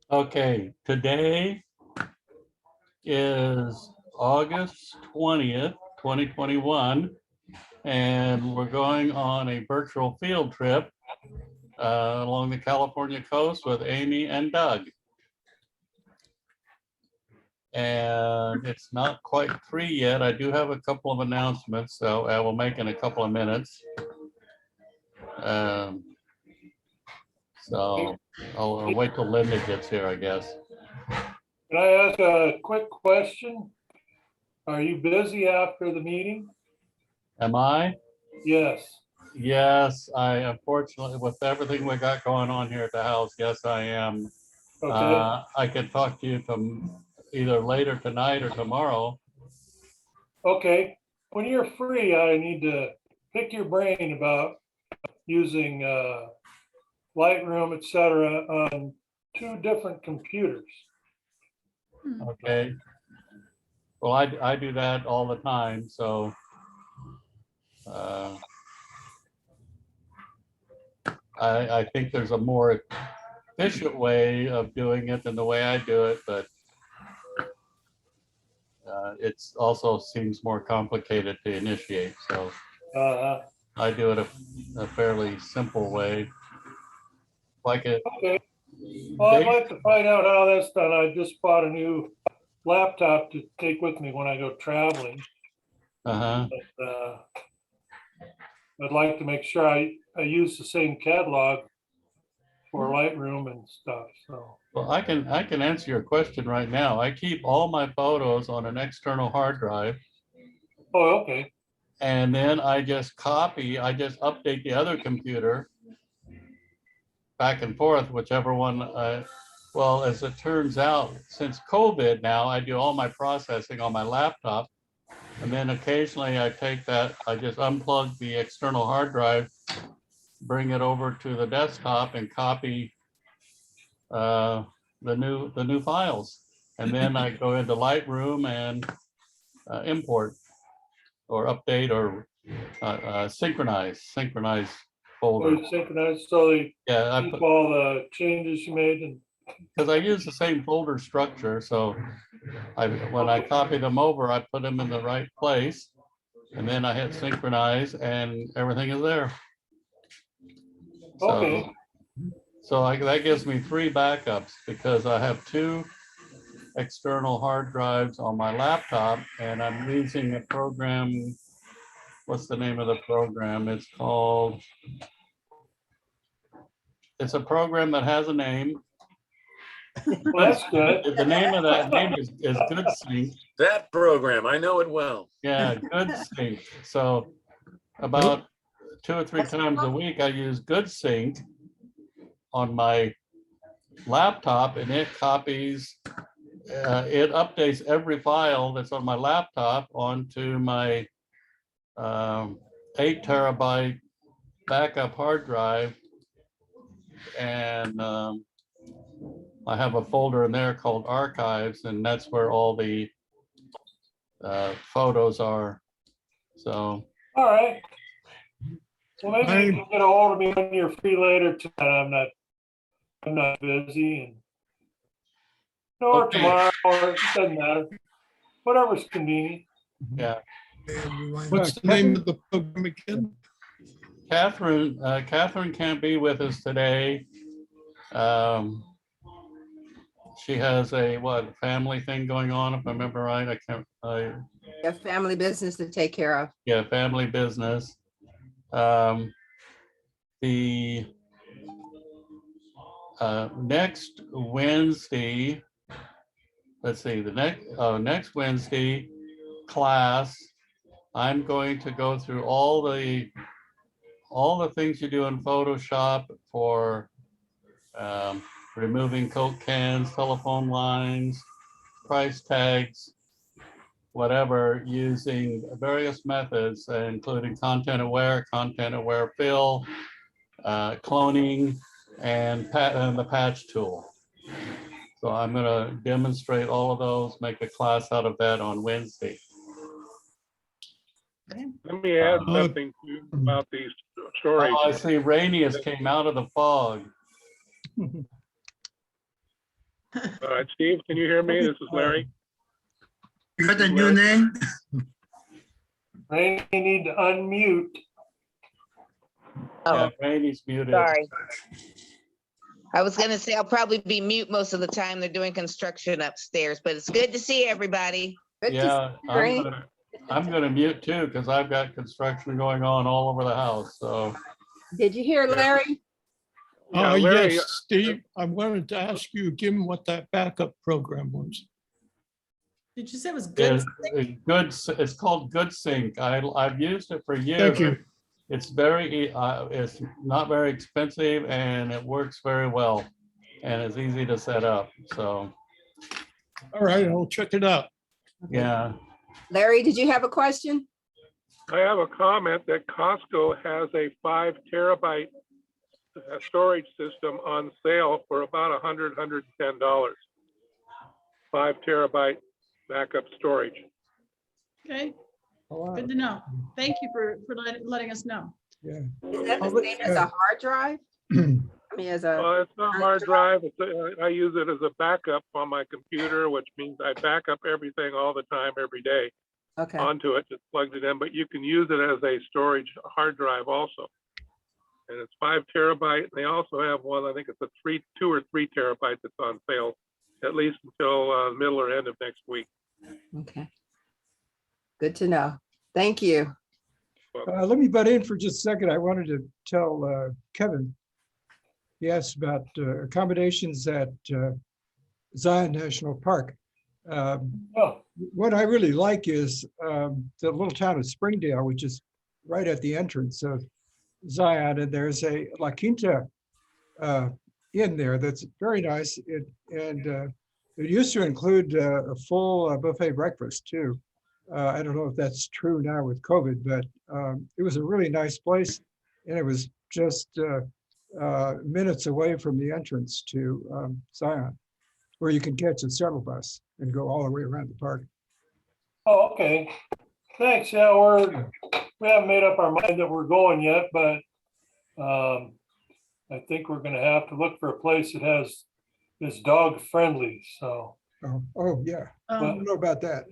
Okay, today is August 20th, 2021, and we're going on a virtual field trip along the California coast with Amy and Doug. And it's not quite 3 yet. I do have a couple of announcements, so I will make in a couple of minutes. So I'll wait till Linda gets here, I guess. Can I ask a quick question? Are you busy after the meeting? Am I? Yes. Yes, I unfortunately, with everything we got going on here at the house, yes, I am. Okay. I could talk to you either later tonight or tomorrow. Okay. When you're free, I need to pick your brain about using Lightroom, etc., on 2 different computers. Okay. Well, I do that all the time, so I think there's a more efficient way of doing it than the way I do it, but it also seems more complicated to initiate. So I do it a fairly simple way. Like it. Okay. Well, I'd like to find out how that's done. I just bought a new laptop to take with me when I go traveling. Uh-huh. But, I'd like to make sure I use the same catalog for Lightroom and stuff. So. Well, I can answer your question right now. I keep all my photos on an external hard drive. Oh, okay. And then I just update the other computer back and forth, whichever one. Well, as it turns out, since COVID now, I do all my processing on my laptop. And then occasionally I just unplug the external hard drive, bring it over to the desktop and copy the new files. And then I go into Lightroom and import or update or synchronize folder. So synchronized, so they Yeah, keep all the changes you made, and because I use the same folder structure. So when I copy them over, I put them in the right place, and then I hit synchronize, and everything is there. okay. So that gives me 3 backups because I have 2 external hard drives on my laptop, and I'm using a program. What's the name of the program? It's a program that has a name. Well, that's good. The name of that name is GoodSync. That program, I know it well. Yeah, GoodSync. So about 2 or 3 times a week, I use GoodSync on my laptop, and it updates every file that's on my laptop onto my 8 terabyte backup hard drive. And I have a folder in there called archives, and that's where all the photos are. So. All right. Well, maybe you can get a hold of me when you're free later tonight. I'm not busy, or tomorrow, or it doesn't matter. Whatever's convenient. Yeah. What's the name of the program again? Catherine can't be with us today. She has a family thing going on, if I remember right. A family business to take care of. Yeah, family business. The next Wednesday, let's see, the next Wednesday class, I'm going to go through all the things you do in Photoshop for removing Coke cans, telephone lines, price tags, whatever, using various methods, including content aware fill, cloning, and the patch tool. So I'm going to demonstrate all of those, make a class out of that on Wednesday. Let me add something about these storage. Oh, I see Rainius came out of the fog. All right, Steve, can you hear me? This is Larry. You got the new name? Randy, you need to unmute. Yeah, Oh, Randy's muted. sorry. I was gonna say I'll probably be mute most of the time. They're doing construction upstairs, but it's good to see everybody. Good to Yeah, see you, Randy. I'm gonna mute too, because I've got construction going on all over the house, so. Did you hear Larry? Yeah, Larry, Yes, Steve, I wanted to ask you again what that backup program was. Did you say it was good? It's called Good Sync. I've used it for years. Thank you. It's it's not very expensive and it works very well. And it's easy to set up, so, All right, I'll check it out. yeah. Larry, did you have a question? I have a comment that Costco has a 5 terabyte storage system on sale for about $110. 5 terabyte backup storage. Okay, Oh, good to know. Thank you for letting us know. Yeah. Is that the same as a hard drive? I mean, as a, Well, it's not a hard drive. I use it as a backup on my computer, which means I back up everything all the time, every day okay, onto it, just plugged it in, but you can use it as a storage hard drive also. And it's 5 terabyte. They also have one, I think it's a 2 or 3 terabyte that's on sale, at least until middle or end of next week. okay. Good to know. Thank you. Let me butt in for just a second. I wanted to tell Kevin, he asked about accommodations at Zion National Park. Oh, What I really like is the little town of Springdale, which is right at the entrance of Zion, and there's a La Quinta inn there that's very nice. It used to include a full buffet breakfast too. I don't know if that's true now with COVID, but it was a really nice place, and it was just minutes away from the entrance to Zion, where you can catch a shuttle bus and go all the way around the park. oh, okay. Thanks. Yeah, we haven't made up our mind that we're going yet, but I think we're gonna have to look for a place that is dog friendly, so. Oh, yeah, I don't know about that.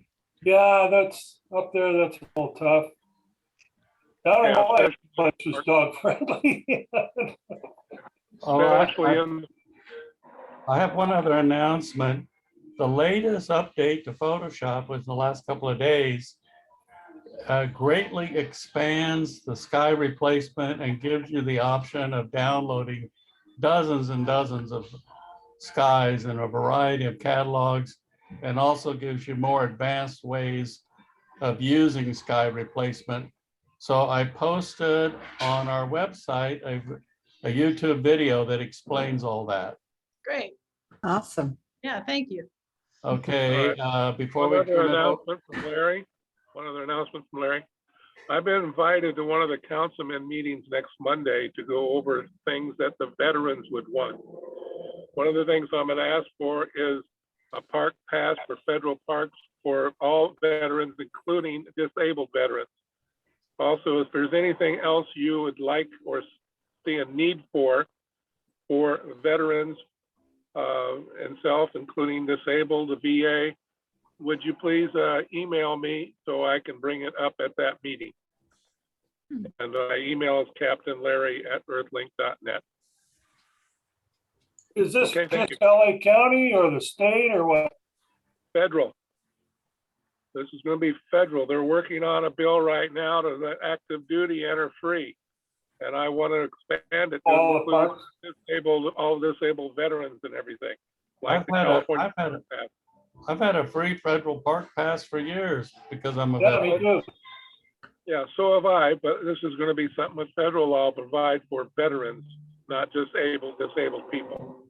Yeah, that's up there, that's a little tough. I don't know why that place was dog friendly. Oh, They're actually in, I have one other announcement. The latest update to Photoshop was in the last couple of days. Greatly expands the sky replacement and gives you the option of downloading dozens and dozens of skies in a variety of catalogs, and also gives you more advanced ways of using sky replacement. So I posted on our website a YouTube video that explains all that. Great. Awesome. Yeah, thank you. Okay, before one we other turn it over. announcement from Larry. One other announcement from Larry. I've been invited to one of the councilman meetings next Monday to go over things that the veterans would want. One of the things I'm going to ask for is a park pass for federal parks for all veterans, including disabled veterans. Also, if there's anything else you would like or see a need for veterans and self, including disabled, the VA, would you please email me so I can bring it up at that meeting? And my email is captainlarry@earthlink.net. Is this Okay, thank just LA County or the state or what? Federal. This is going to be federal. They're working on a bill right now to let active duty enter free. And I want to expand it to All the include parks? all disabled veterans and everything. Like I've the had California. I've had a free federal park pass for years because I'm a Yeah, me veteran. too. Yeah, so have I, but this is going to be something that federal law provide for veterans, not just disabled people.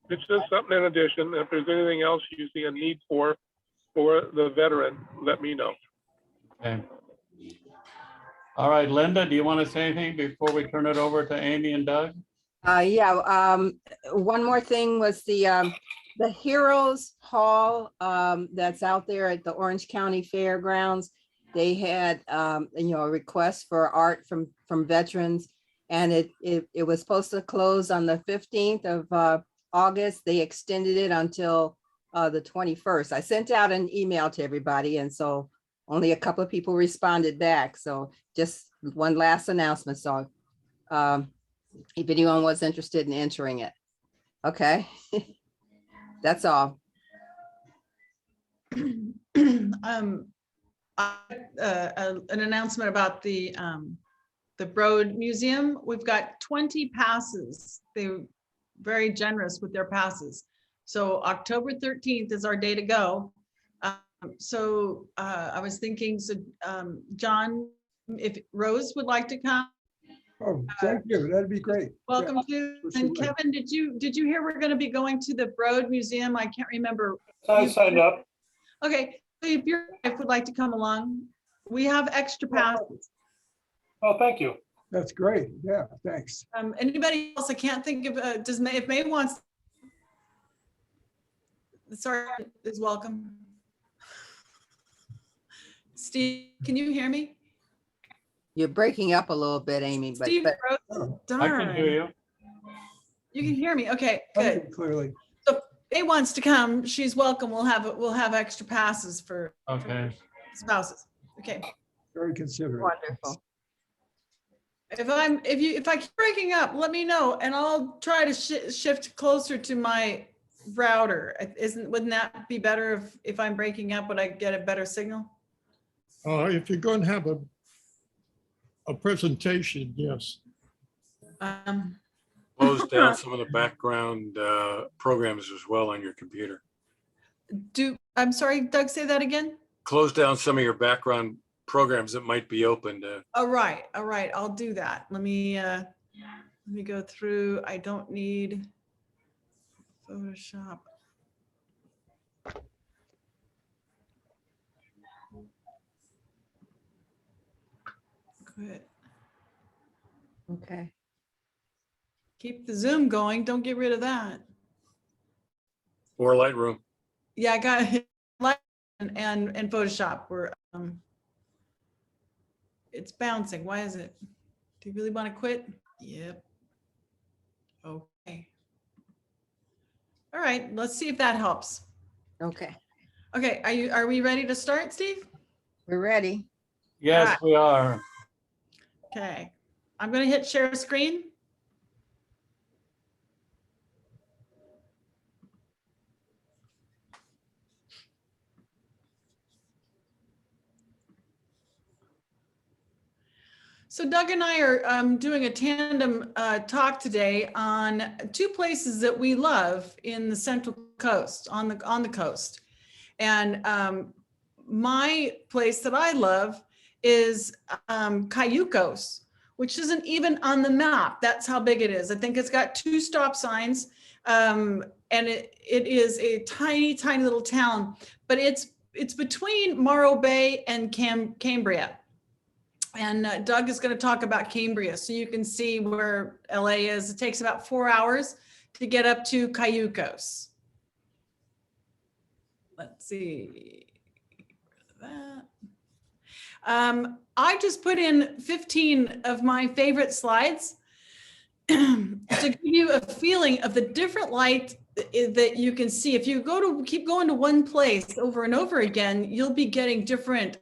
It's just something in addition. If there's anything else you see a need for the veteran, let me know. Okay. All right, Linda, do you want to say anything before we turn it over to Amy and Doug? One more thing was the Heroes Hall that's out there at the Orange County Fairgrounds. They had a request for art from veterans, and it was supposed to close on the 15th of August. They extended it until the 21st. I sent out an email to everybody, and so only a couple of people responded back. So just one last announcement. So if anyone was interested in entering it. Okay. That's all. An announcement about the Broad Museum. We've got 20 passes. They're very generous with their passes. So October 13th is our day to go. So I was thinking, so John, if Rose would like to come, Oh, thank you. That'd be great. welcome to. for And sure. Kevin, did you hear we're going to be going to the Broad Museum? I can't remember. I signed up. Okay, so if your wife would like to come along, we have extra passes. Oh, thank you. That's great. Yeah, thanks. Anybody else? I can't think of, if May wants. Sorry, is welcome. Steve, can you hear me? You're breaking up a little bit, Amy, but Steve, Rose, Oh, I can hear darn. you. You can hear me? Okay, I good. can Clearly. So May wants to come, she's welcome. We'll have extra passes for Okay. spouses. Okay. Very considerate. wonderful. If I keep breaking up, let me know and I'll try to shift closer to my router. Wouldn't that be better if I'm breaking up? Would I get a better signal? If you're going to have a presentation, yes. Close down some of the background programs as well on your computer. I'm sorry, Doug, say that again? Close down some of your background programs that might be open to. All right, I'll do that. Let me go through. I don't need Photoshop. Quit. Okay. Keep the Zoom going. Don't get rid of that. Or Lightroom. Yeah, I got it. And Photoshop were it's bouncing. Why is it? Do you really want to quit? Yep. Okay. All right, let's see if that helps. Okay, Okay, are we ready to start, Steve? we're ready. Yes, we are. Okay. I'm going to hit share screen. So Doug and I are doing a tandem talk today on two places that we love in the Central Coast, on the coast. And my place that I love is Cayucos, which isn't even on the map. That's how big it is. I think it's got 2 stop signs, and it is a tiny, tiny little town. But it's between Morro Bay and Cambria. And Doug is going to talk about Cambria, so you can see where LA is. It takes about 4 hours to get up to Cayucos. Let's see. That. I just put in 15 of my favorite slides to give you a feeling of the different light that you can see. If you keep going to one place over and over again, you'll be getting different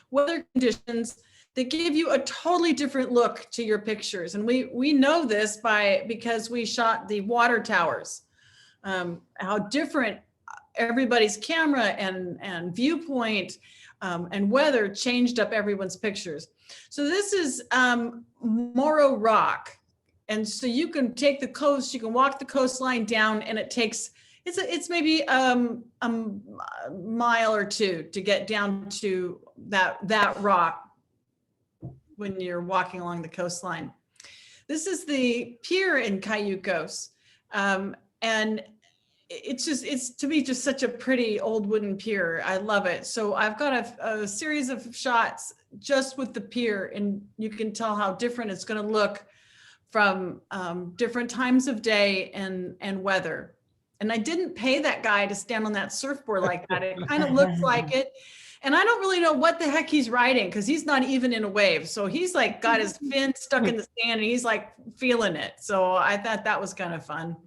weather conditions that give you a totally different look to your pictures. And we know this because we shot the water towers, how different everybody's camera and viewpoint and weather changed up everyone's pictures. So this is Morro Rock. And so you can take the coast, you can walk the coastline down, and it's maybe a mile or 2 to get down to that rock when you're walking along the coastline. This is the pier in Cayucos. And it's to me just such a pretty old wooden pier. I love it. So I've got a series of shots just with the pier, and you can tell how different it's going to look from different times of day and weather. And I didn't pay that guy to stand on that surfboard like that. It kind of looks like it. And I don't really know what the heck he's riding, because he's not even in a wave. So he's like got his fin stuck in the sand and he's like feeling it. So I thought that was kind of fun.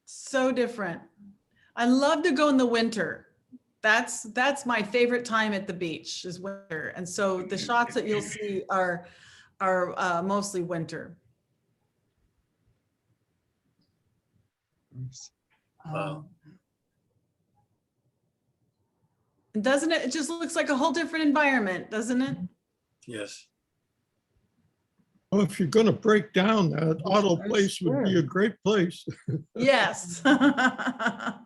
So different. I love to go in the winter. That's my favorite time at the beach is winter. And so the shots that you'll see are mostly winter. Nice. Wow. And doesn't it? It just looks like a whole different environment, doesn't it? Yes. Well, if you're gonna break down, that auto place would be a great place. Yes. Oh,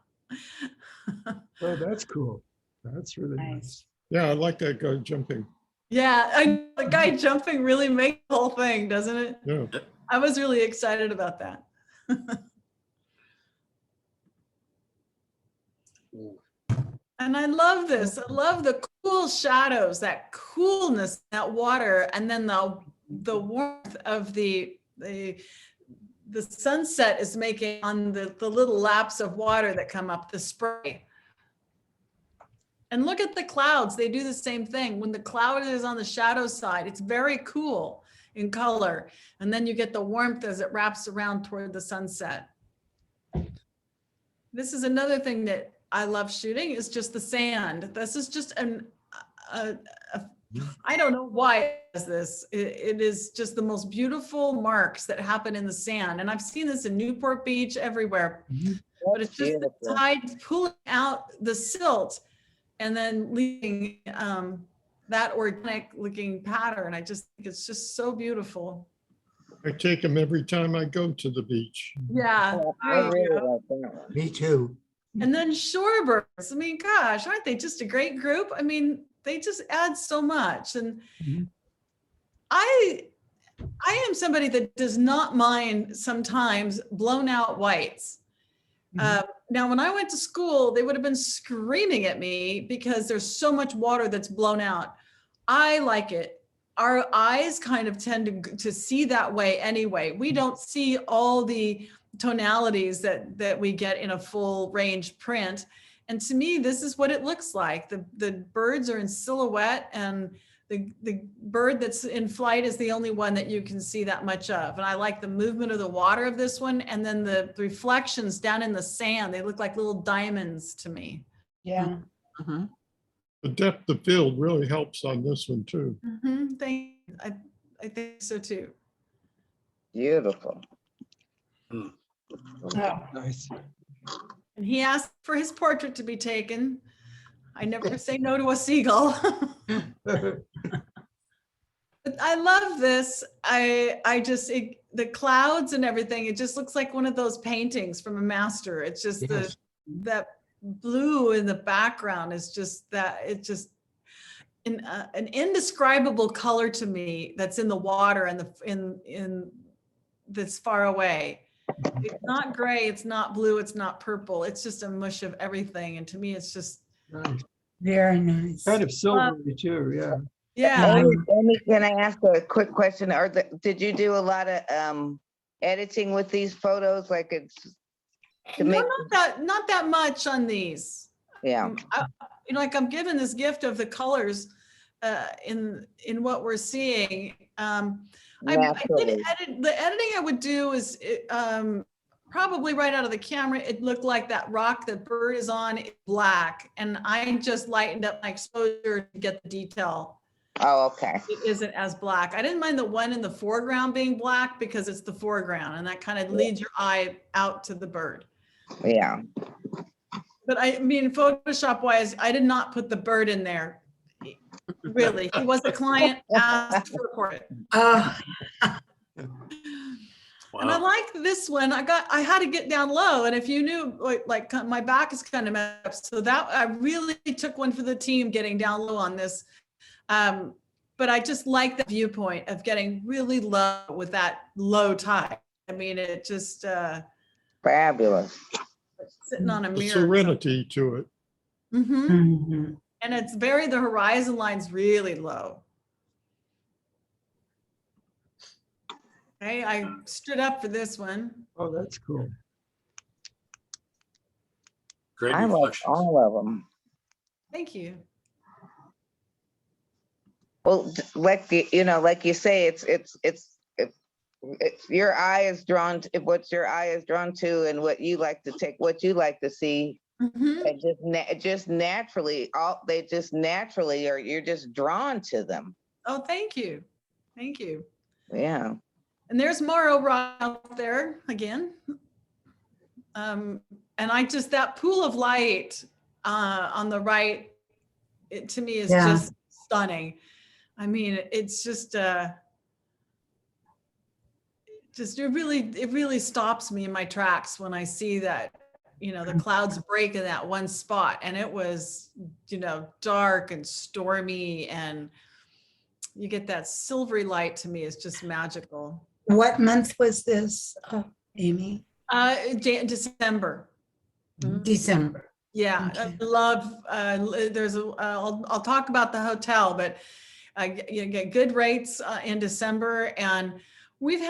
that's cool. That's really nice. Nice. Yeah, I like that guy jumping. Yeah, the guy jumping really makes the whole thing, doesn't it? Yeah. I was really excited about that. And I love this. I love the cool shadows, that coolness, that water, and then the warmth of the sunset is making on the little laps of water that come up, the spray. And look at the clouds. They do the same thing. When the cloud is on the shadow side, it's very cool in color. And then you get the warmth as it wraps around toward the sunset. This is another thing that I love shooting is just the sand. This is just I don't know why it does this. It is just the most beautiful marks that happen in the sand. And I've seen this in Newport Beach, everywhere. But it's just the tide pulling out the silt and then leaving that organic looking pattern. I just think it's just so beautiful. I take them every time I go to the beach. Yeah. there you go. Me too. And then shorebirds. I mean, gosh, aren't they just a great group? I mean, they just add so much. And I am somebody that does not mind sometimes blown out whites. Now, when I went to school, they would have been screaming at me because there's so much water that's blown out. I like it. Our eyes kind of tend to see that way anyway. We don't see all the tonalities that we get in a full range print. And to me, this is what it looks like. The birds are in silhouette, and the bird that's in flight is the only one that you can see that much of. And I like the movement of the water of this one. And then the reflections down in the sand, they look like little diamonds to me. Yeah. The depth of field really helps on this one too. I think so too. Beautiful. Nice. And he asked for his portrait to be taken. I never say no to a seagull. But I love this. I just, the clouds and everything, it just looks like one of those paintings from a master. It's just that blue in the background is just that, it's just an indescribable color to me that's in the water and in that's far away. It's not gray, it's not blue, it's not purple. It's just a mush of everything. And to me, it's just Nice. Very nice. Kind of silvery too, yeah. yeah. Amy, can I ask a quick question? Did you do a lot of editing with these photos? Like it's to No, make, not that much on these. yeah. Like I'm given this gift of the colors in what we're seeing. I did Naturally. the editing I would do is probably right out of the camera. It looked like that rock that bird is on is black, and I just lightened up my exposure to get the detail. Oh, okay. It isn't as black. I didn't mind the one in the foreground being black because it's the foreground, and that kind of leads your eye out to the bird. Yeah. But I mean, Photoshop wise, I did not put the bird in there. Really, he was a client asked for it. And I like this one. I had to get down low. And if you knew, like my back is kind of messed up. So that I really took one for the team getting down low on this. But I just like the viewpoint of getting really low with that low tide. I mean, it just Fabulous. sitting on a The mirror. serenity to it. And it's the horizon line's really low. Okay, I stood up for this one. Oh, that's cool. Great I like reflections. all of them. Thank you. Well, like you say, it's your eye is drawn to what your eye is drawn to and what you like to take, what you like to see. Mhm. And just naturally, they just naturally are, you're just drawn to them. Oh, thank you. Thank you. Yeah. And there's Morrow Rock out there again. And that pool of light on the right, it to me is just stunning. I mean, it's just it really stops me in my tracks when I see that, the clouds break in that one spot, and it was, dark and stormy, and you get that silvery light. To me, is just magical. What month was this, Amy? December. December. Yeah, Okay. I love, I'll talk about the hotel, but you get good rates in December, and we've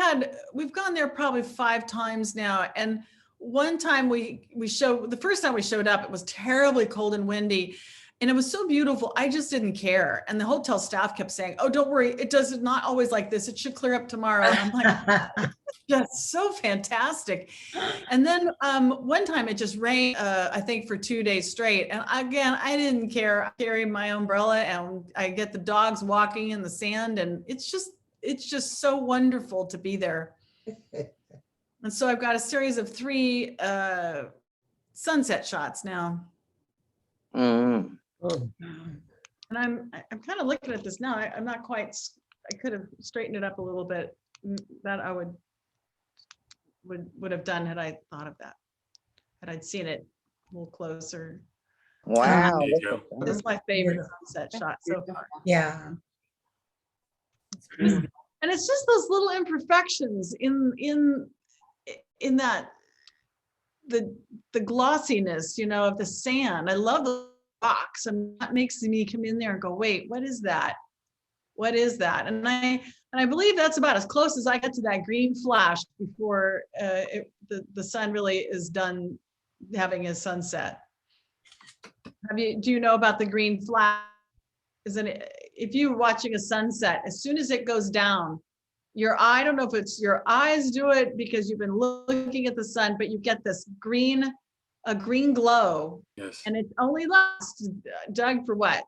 gone there probably 5 times now. And one time the first time we showed up, it was terribly cold and windy, and it was so beautiful. I just didn't care. And the hotel staff kept saying, "Oh, don't worry. It does not always like this. It should clear up tomorrow." And I'm like, that's so fantastic. And then one time it just rained, I think for 2 days straight. And again, I didn't care. I carried my umbrella, and I get the dogs walking in the sand, and it's just so wonderful to be there. And so I've got a series of 3 sunset shots now. Mm. Oh, And I'm kind of looking at this now. I'm not quite, I could have straightened it up a little bit. That I would have done had I thought of that. Had I'd seen it a little closer. Wow. There you go. This is my favorite sunset shot so far. Yeah. And it's just those little imperfections in that the glossiness, of the sand. I love the rocks, and that makes me come in there and go, wait, what is that? What is that? And I believe that's about as close as I get to that green flash before the sun really is done having his sunset. Do you know about the green flash? If you're watching a sunset, as soon as it goes down, I don't know if it's your eyes do it because you've been looking at the sun, but you get this green glow, Yes. and it only lasts, Doug, for what?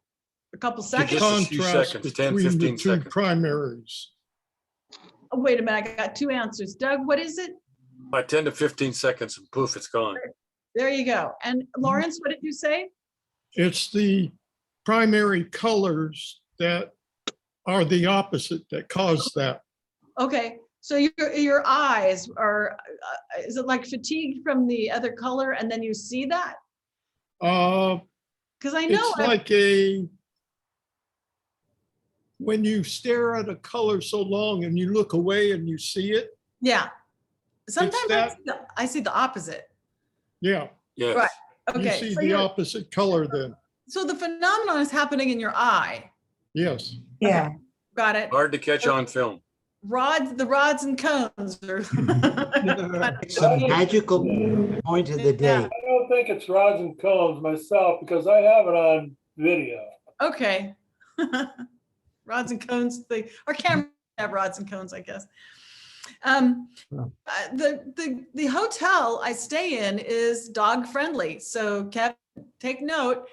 A couple seconds? Just a few Contrast seconds, 10, between the 15 two seconds. primaries. Oh, wait a minute, I got 2 answers. Doug, what is it? By 10 to 15 seconds and poof, it's gone. There you go. And Lawrence, what did you say? It's the primary colors that are the opposite that cause that. Okay, so your eyes are, is it like fatigued from the other color, and then you see that? Because I know, It's like when you stare at a color so long and you look away and you see it. yeah. Sometimes that- I see the opposite. Yeah, Yes. Right. you Okay, see so the opposite color then. so the phenomenon is happening in your eye. Yes. Yeah. Got it. Hard to catch on film. The rods and cones are. It's a magical point of the day. I don't think it's rods and cones myself because I have it on video. Okay. Rods and cones, our cameras have rods and cones, I guess. The hotel I stay in is dog friendly. So Kevin, take note.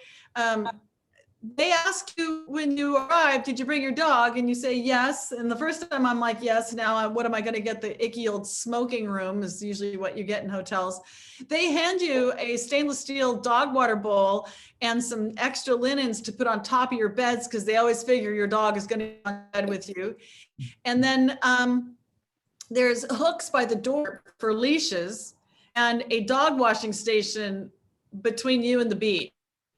They ask you when you arrive, did you bring your dog? And you say yes. And the first time I'm like, yes. Now, what am I going to get? The icky old smoking room is usually what you get in hotels. They hand you a stainless steel dog water bowl and some extra linens to put on top of your beds because they always figure your dog is going to be on bed with you. And then there's hooks by the door for leashes and a dog washing station between you and the beach.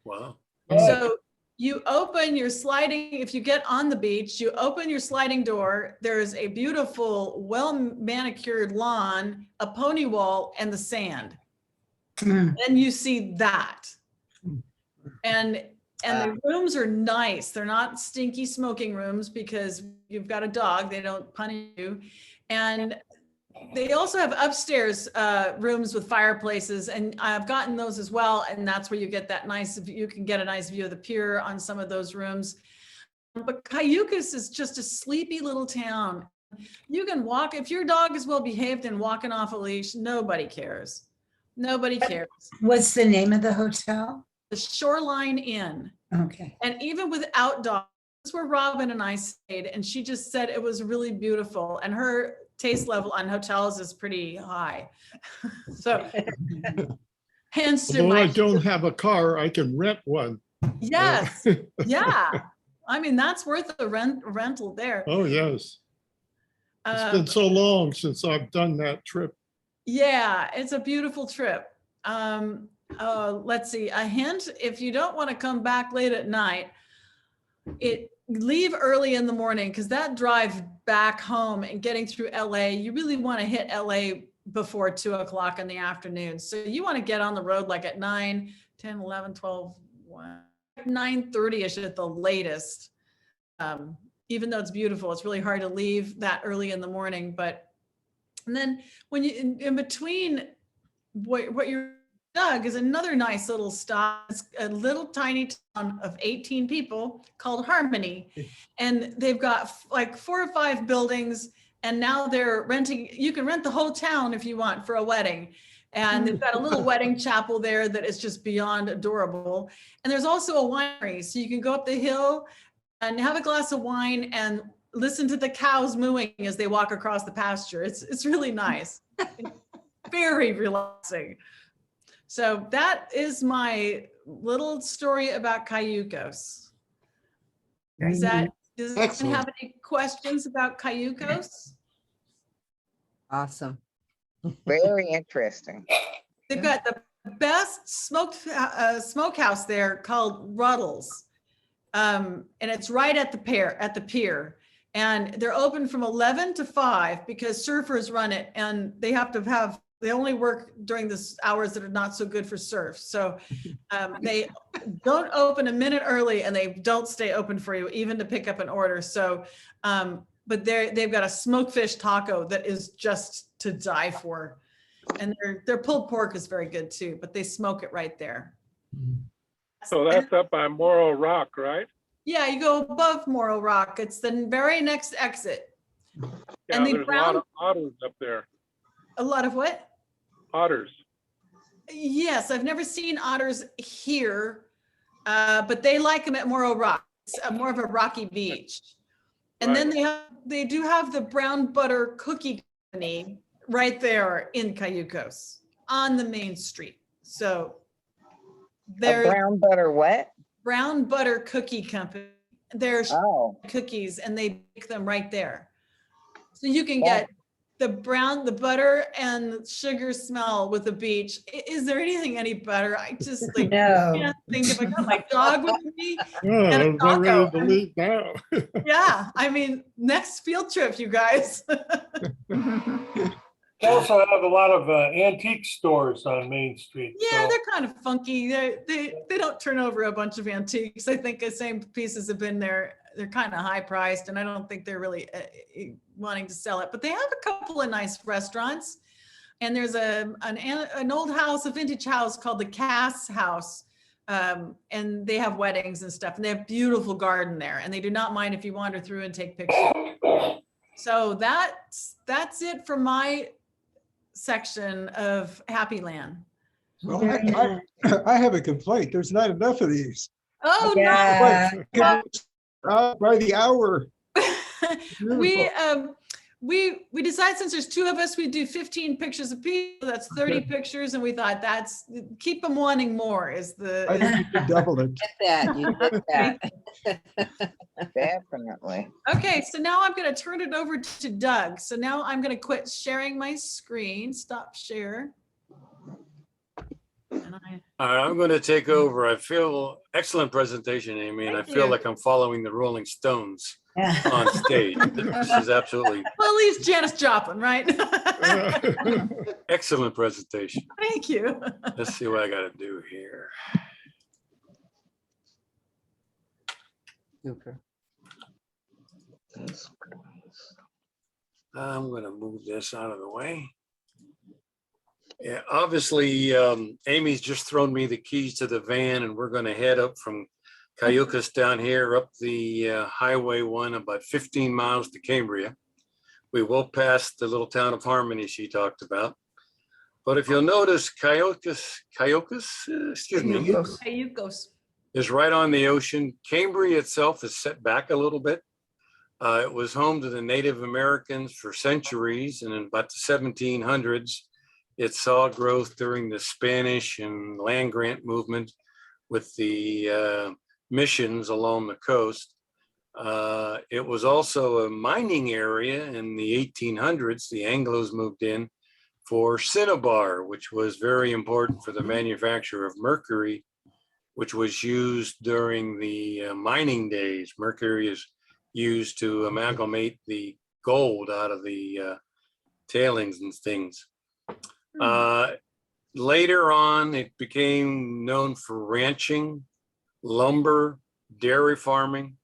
Wow. So you open your sliding, if you get on the beach, you open your sliding door, there's a beautiful, well manicured lawn, a pony wall, and the sand. Mm. Then you see that. And the rooms are nice. They're not stinky smoking rooms because you've got a dog, they don't punish you. And they also have upstairs rooms with fireplaces, and I've gotten those as well. And that's where you get that nice, you can get a nice view of the pier on some of those rooms. But Cayucos is just a sleepy little town. You can walk, if your dog is well behaved and walking off a leash, nobody cares. Nobody cares. What's the name of the hotel? The Shoreline Inn. Okay. And even without dogs, that's where Robin and I stayed, and she just said it was really beautiful. And her taste level on hotels is pretty high. So hence to Although I my, don't have a car, I can rent one. yes, yeah. I mean, that's worth the rental there. Oh, yes. It's Uh, been so long since I've done that trip. Yeah, it's a beautiful trip. Let's see, a hint, if you don't want to come back late at night, leave early in the morning, because that drive back home and getting through LA, you really want to hit LA before 2 o'clock in the afternoon. So you want to get on the road like at 9, 10, 11, 12, 1, 9:30ish at the latest. Even though it's beautiful, it's really hard to leave that early in the morning. But and then when you in between what you're Doug is another nice little stop. It's a little tiny town of 18 people called Harmony. And they've got like 4 or 5 buildings. And now they're renting, you can rent the whole town if you want for a wedding. And they've got a little wedding chapel there that is just beyond adorable. And there's also a winery. So you can go up the hill and have a glass of wine and listen to the cows mooing as they walk across the pasture. It's really nice. Very relaxing. So that is my little story about Cayucos. Does anyone have any questions about Cayucos? Awesome. Very interesting. They've got the best smokehouse there called Ruddles. And it's right at the pier. And they're open from 11 to 5 because surfers run it, and they only work during the hours that are not so good for surf. So they don't open a minute early, and they don't stay open for you even to pick up an order. So, but they've got a smokefish taco that is just to die for. And their pulled pork is very good too, but they smoke it right there. So that's up by Morro Rock, right? Yeah, you go above Morro Rock. It's the very next exit. Yeah, And the there's a lot of otters up there. A lot of what? Otters. Yes, I've never seen otters here, but they like them at Morro Rock. It's more of a rocky beach. And then they do have the Brown Butter Cookie Company right there in Cayucos on the main street. So A brown butter what? Brown Butter Cookie Company. There's Oh, cookies, and they make them right there. So you can get the butter and sugar smell with the beach. Is there anything any better? I just like No. can't think if I got my dog with me. Yeah, And a I'm not ready taco. to leave now. Yeah, I mean, next field trip, you guys. They also have a lot of antique stores on Main Street. Yeah, so- they're kind of funky. They don't turn over a bunch of antiques. I think the same pieces have been there. They're kind of high priced, and I don't think they're really wanting to sell it. But they have a couple of nice restaurants, and there's an old house, a vintage house called the Cass House, and they have weddings and stuff. And they have beautiful garden there, and they do not mind if you wander through and take pictures. So that's it for my section of Happy Land. Well, I have a complaint. There's not enough of these. Oh, Yeah. By the hour. no. We decided, since there's 2 of us, we do 15 pictures a piece. That's 30 pictures, and we thought keep them wanting more is I the. think you could double it. You did that. definitely. Okay, so now I'm going to turn it over to Doug. So now I'm going to quit sharing my screen, stop share. And I'm going to take over. I feel excellent presentation, Amy, and I Thank feel you. like I'm following the Rolling Stones on stage. This is absolutely well, at least Janis Joplin, right? excellent presentation. Thank you. Let's see what I got to do here. Super. I'm going to move this out of the way. Yeah, obviously, Amy's just thrown me the keys to the van, and we're going to head up from Cayucos down here up the Highway 1 about 15 miles to Cambria. We will pass the little town of Harmony she talked about. But if you'll notice, excuse me, Cayucos. is right on the ocean. Cambria itself is set back a little bit. It was home to the Native Americans for centuries, and in about the 1700s, it saw growth during the Spanish and land grant movement with the missions along the coast. It was also a mining area in the 1800s. The Anglos moved in for cinnabar, which was very important for the manufacture of mercury, which was used during the mining days. Mercury is used to amalgamate the gold out of the tailings and things. Later on, it became known for ranching, lumber, dairy farming.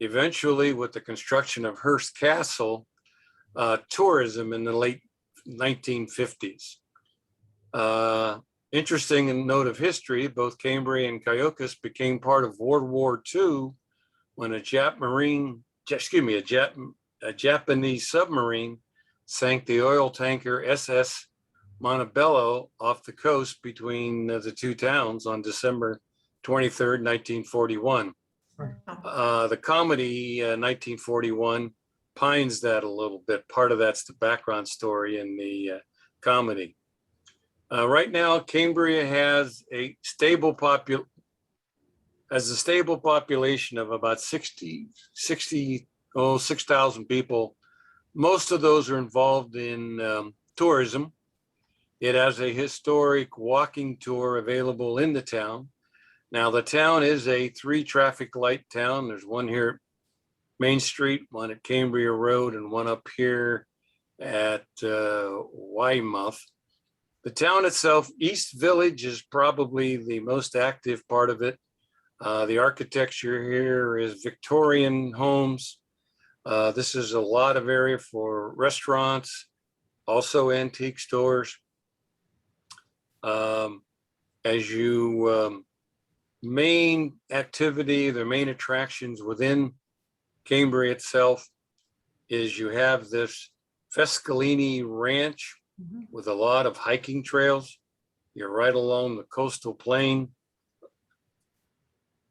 Eventually, with the construction of Hearst Castle, tourism in the late 1950s. Interesting note of history, both Cambria and Cayucos became part of World War II when a Japanese submarine sank the oil tanker SS Montebello off the coast between the two towns on December 23rd, 1941. The comedy 1941 pines that a little bit. Part of that's the background story in the comedy. Right now, Cambria has a stable population of about 6,000 people. Most of those are involved in tourism. It has a historic walking tour available in the town. Now, the town is a 3 traffic light town. There's one here at Main Street, one at Cambria Road, and one up here at Weymouth. The town itself, East Village, is probably the most active part of it. The architecture here is Victorian homes. This is a lot of area for restaurants, also antique stores. Main activity, the main attractions within Cambria itself is you have this Fescalini Ranch with a lot of hiking trails. You're right along the coastal plain.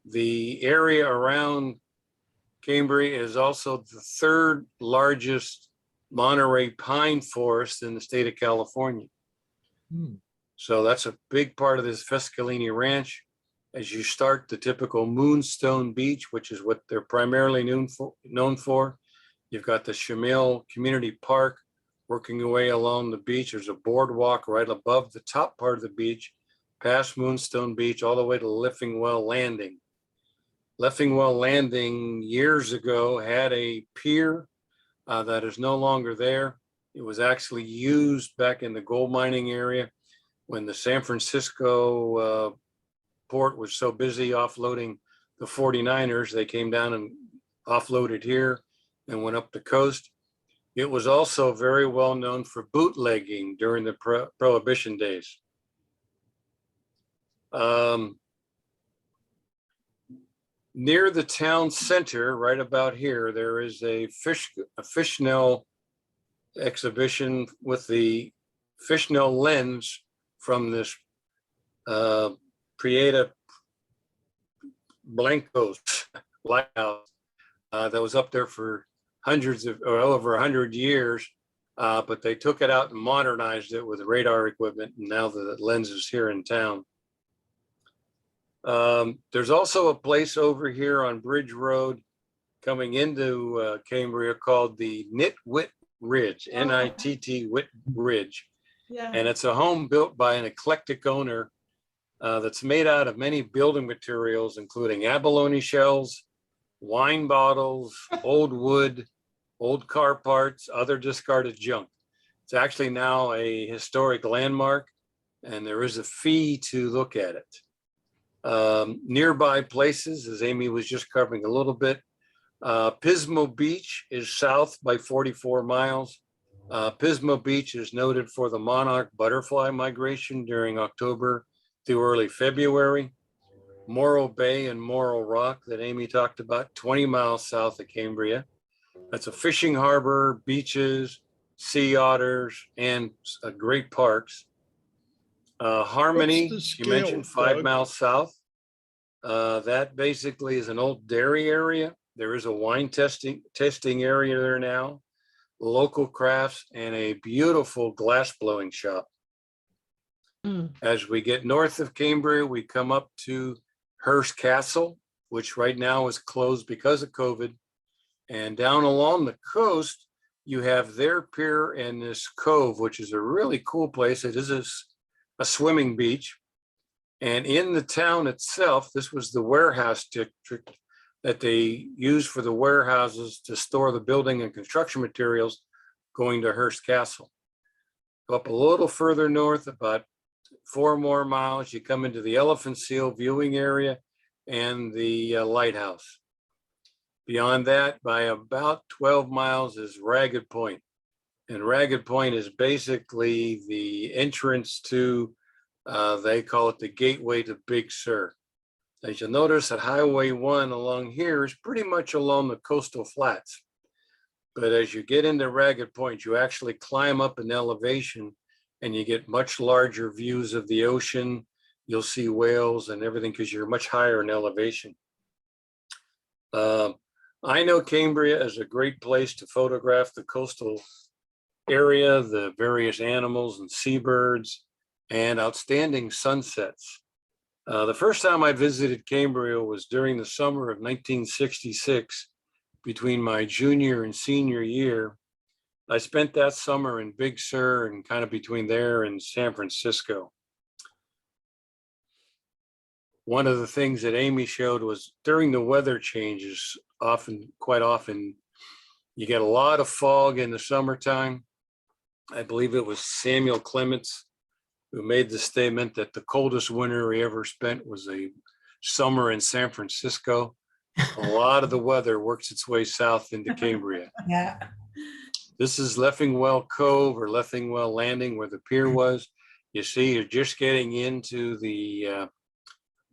The area around Cambria is also the 3rd largest Monterey pine forest in the state of California. So that's a big part of this Fescalini Ranch. As you start the typical Moonstone Beach, which is what they're primarily known for, you've got the Shamil Community Park working your way along the beach. There's a boardwalk right above the top part of the beach, past Moonstone Beach, all the way to Leffingwell Landing. Leffingwell Landing years ago had a pier that is no longer there. It was actually used back in the gold mining area when the San Francisco port was so busy offloading the 49ers, they came down and offloaded here and went up the coast. It was also very well known for bootlegging during the Prohibition days. Near the town center, right about here, there is a Fishnell exhibition with the Fishnell lens from this Prieta Blancos lighthouse that was up there for over 100 years, but they took it out and modernized it with radar equipment, and now the lens is here in town. There's also a place over here on Bridge Road coming into Cambria called the Nitwit Ridge, N-I-T-T Wit Ridge. Yeah. And it's a home built by an eclectic owner that's made out of many building materials, including abalone shells, wine bottles, old wood, old car parts, other discarded junk. It's actually now a historic landmark, and there is a fee to look at it. Nearby places, as Amy was just covering a little bit, Pismo Beach is south by 44 miles. Pismo Beach is noted for the monarch butterfly migration during October through early February. Morro Bay and Morro Rock that Amy talked about, 20 miles south of Cambria. That's a fishing harbor, beaches, sea otters, and great parks. Harmony, What's the you mentioned scale, 5 Doug? miles south. That basically is an old dairy area. There is a wine testing area there now, local crafts, and a beautiful glass blowing shop. As we get north of Cambria, we come up to Hearst Castle, which right now is closed because of COVID. And down along the coast, you have their pier and this cove, which is a really cool place. It is a swimming beach. And in the town itself, this was the warehouse district that they used for the warehouses to store the building and construction materials going to Hearst Castle. Go up a little further north, about 4 more miles, you come into the Elephant Seal viewing area and the lighthouse. Beyond that, by about 12 miles is Ragged Point. And Ragged Point is basically the entrance to, they call it the gateway to Big Sur. As you'll notice that Highway 1 along here is pretty much along the coastal flats. But as you get into Ragged Point, you actually climb up an elevation and you get much larger views of the ocean. You'll see whales and everything because you're much higher in elevation. I know Cambria is a great place to photograph the coastal area, the various animals and seabirds, and outstanding sunsets. The first time I visited Cambria was during the summer of 1966, between my junior and senior year. I spent that summer in Big Sur and kind of between there and San Francisco. One of the things that Amy showed was during the weather changes, quite often, you get a lot of fog in the summertime. I believe it was Samuel Clements who made the statement that the coldest winter he ever spent was a summer in San Francisco. A lot of the weather works its way south into Cambria. Yeah. This is Leffingwell Cove or Leffingwell Landing where the pier was. You see, you're just getting into the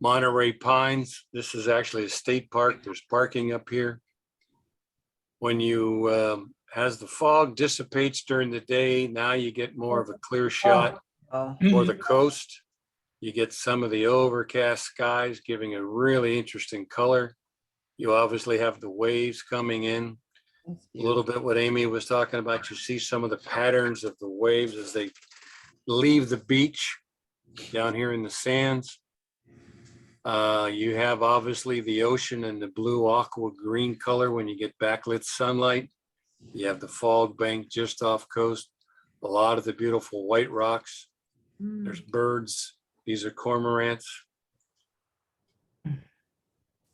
Monterey Pines. This is actually a state park. There's parking up here. When you, as the fog dissipates during the day, now you get more of a clear shot Oh, for the coast. You get some of the overcast skies giving a really interesting color. You obviously have the waves coming in. that's A little bit what Amy was talking about. You see some of the patterns of the waves as they leave the beach down here in the sands. You have obviously the ocean and the blue aqua green color when you get backlit sunlight. You have the fog bank just off coast. A lot of the beautiful white rocks. There's birds. These are cormorants.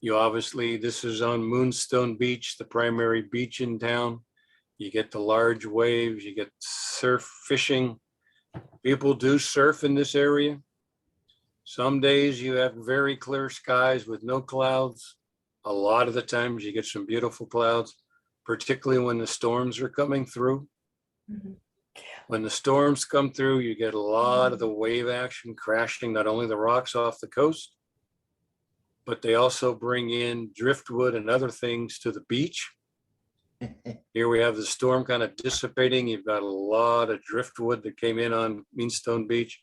You obviously, this is on Moonstone Beach, the primary beach in town. You get the large waves, you get surf fishing. People do surf in this area. Some days you have very clear skies with no clouds. A lot of the times you get some beautiful clouds, particularly when the storms are coming through. When the storms come through, you get a lot of the wave action crashing, not only the rocks off the coast, but they also bring in driftwood and other things to the beach. Here we have the storm kind of dissipating. You've got a lot of driftwood that came in on Moonstone Beach,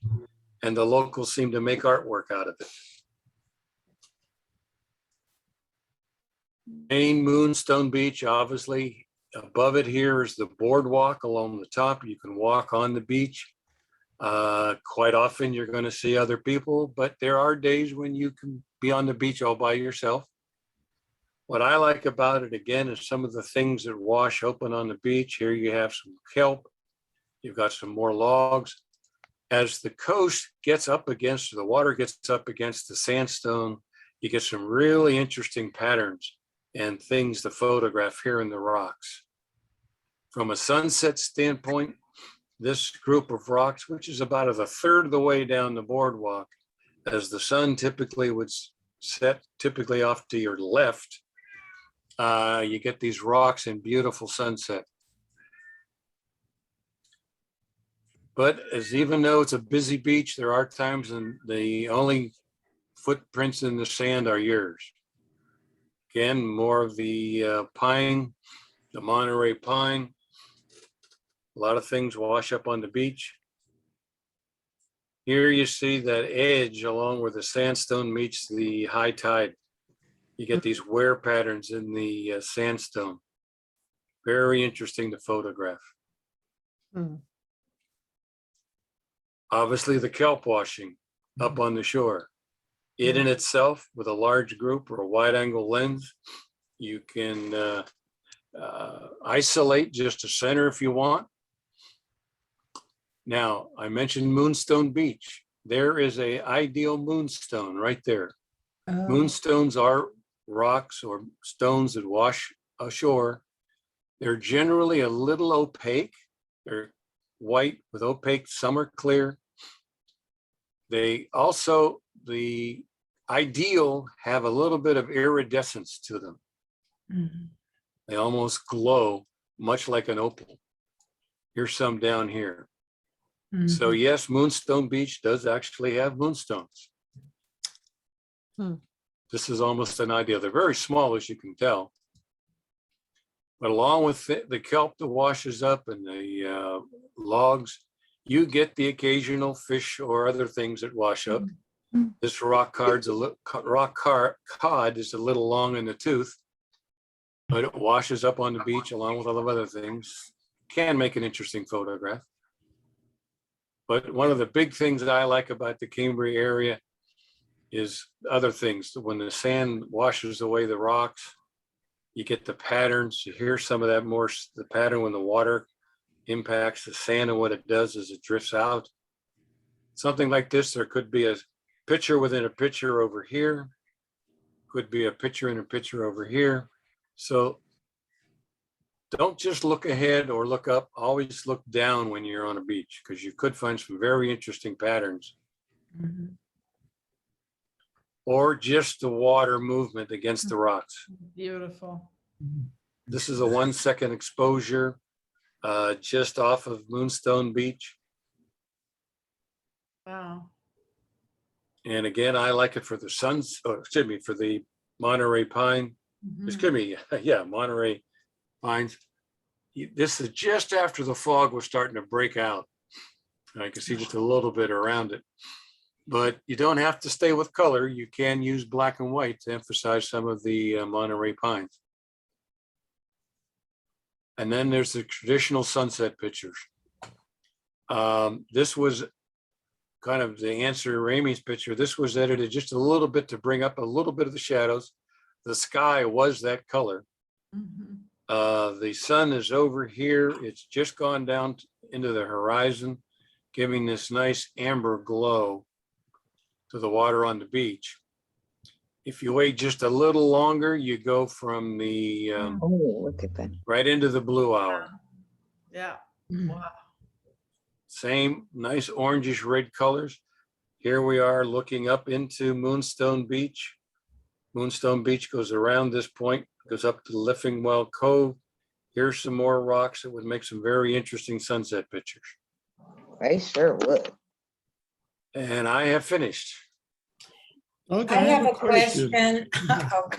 and the locals seem to make artwork out of it. Main Moonstone Beach, obviously, above it here is the boardwalk along the top. You can walk on the beach. Quite often you're going to see other people, but there are days when you can be on the beach all by yourself. What I like about it, again, is some of the things that wash open on the beach. Here you have some kelp. You've got some more logs. As the coast gets up against, the water gets up against the sandstone, you get some really interesting patterns and things to photograph here in the rocks. From a sunset standpoint, this group of rocks, which is about a third of the way down the boardwalk, as the sun typically would set typically off to your left, you get these rocks and beautiful sunset. But as even though it's a busy beach, there are times when the only footprints in the sand are yours. Again, more of the pine the Monterey pine. A lot of things wash up on the beach. Here you see that edge along where the sandstone meets the high tide. You get these wear patterns in the sandstone. Very interesting to photograph. Hmm. Obviously, the kelp washing up on the shore. It in itself, with a large group or a wide angle lens, you can isolate just a center if you want. Now, I mentioned Moonstone Beach. There is a ideal moonstone right there. Oh, Moonstones are rocks or stones that wash ashore. They're generally a little opaque. They're white with opaque, some are clear. They also, the ideal, have a little bit of iridescence to them. mhm. They almost glow, much like an opal. Here's some down here. So Mhm. yes, Moonstone Beach does actually have moonstones. Hmm. This is almost an ideal. They're very small, as you can tell. But along with the kelp that washes up and the logs, you get the occasional fish or other things that wash up. This cod is a little long in the tooth, but it washes up on the beach along with all of other things. Can make an interesting photograph. But one of the big things that I like about the Cambria area is other things. When the sand washes away the rocks, you get the patterns. You hear some of that more, the pattern when the water impacts the sand, and what it does is it drifts out. Something like this, there could be a picture within a picture over here. Could be a picture in a picture over here. So don't just look ahead or look up, always look down when you're on a beach, because you could find some very interesting patterns, Mhm. or just the water movement against the rocks. Beautiful. This is a 1 second exposure just off of Moonstone Beach. Wow. And again, I like it for the for the Monterey pine. Mhm. Excuse me, yeah, Monterey pines. This is just after the fog was starting to break out. I can see just a little bit around it. But you don't have to stay with color. You can use black and white to emphasize some of the Monterey pines. And then there's the traditional sunset pictures. This was kind of the answer to Ramey's picture. This was edited just a little bit to bring up a little bit of the shadows. The sky was that color. Mhm. The sun is over here. It's just gone down into the horizon, giving this nice amber glow to the water on the beach. If you wait just a little longer, you go from the Oh, look at that. right into the blue hour. Yeah. Mhm. Wow. Same nice orangish red colors. Here we are looking up into Moonstone Beach. Moonstone Beach goes around this point, goes up to Liffinwell Cove. Here's some more rocks that would make some very interesting sunset pictures. I sure would. And I have finished. Okay, I have a question. Oh,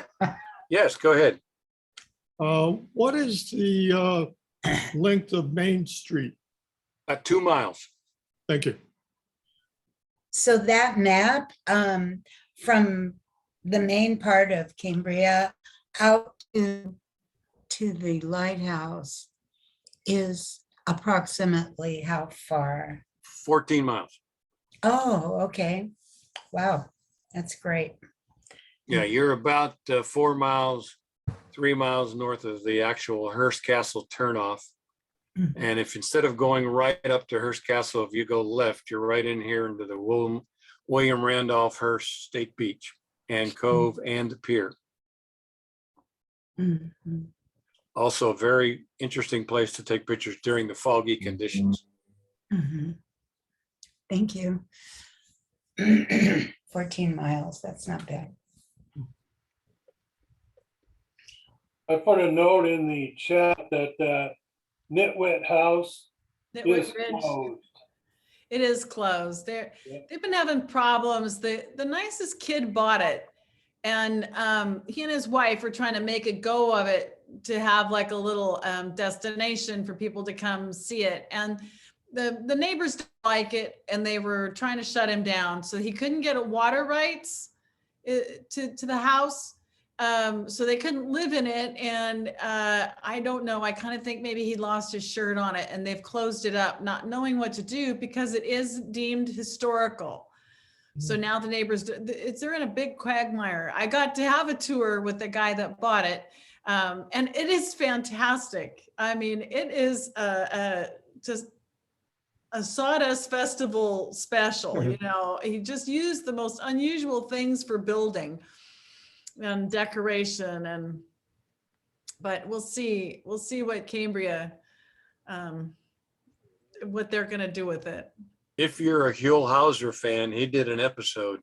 Yes, go ahead. What is the length of Main Street? 2 miles. Thank you. So that map, from the main part of Cambria out to the lighthouse is approximately how far? 14 miles. Oh, okay. Wow, that's great. Yeah, you're about 4 miles, 3 miles north of the actual Hearst Castle turnoff. Mhm. And if instead of going right up to Hearst Castle, if you go left, you're right in here into the William Randolph Hearst State Beach and Cove and the pier. Mhm. Also a very interesting place to take pictures during the foggy conditions. Mhm. Thank you. 14 miles, that's not bad. I put a note in the chat that Nitwit House Nitwit is Ridge. closed. It is closed. Yeah. They've been having problems. The nicest kid bought it, and he and his wife are trying to make a go of it to have like a little destination for people to come see it. And the neighbors didn't like it, and they were trying to shut him down. So he couldn't get a water rights to the house. So they couldn't live in it. And I don't know, I kind of think maybe he lost his shirt on it, and they've closed it up, not knowing what to do because it is deemed historical. So now the neighbors, they're in a big quagmire. I got to have a tour with the guy that bought it. And it is fantastic. I mean, it is just a sawdust festival special, you know. He just used the most unusual things for building and decoration, but we'll see what Cambria, what they're gonna do with it. If you're a Huell Hauser fan, he did an episode.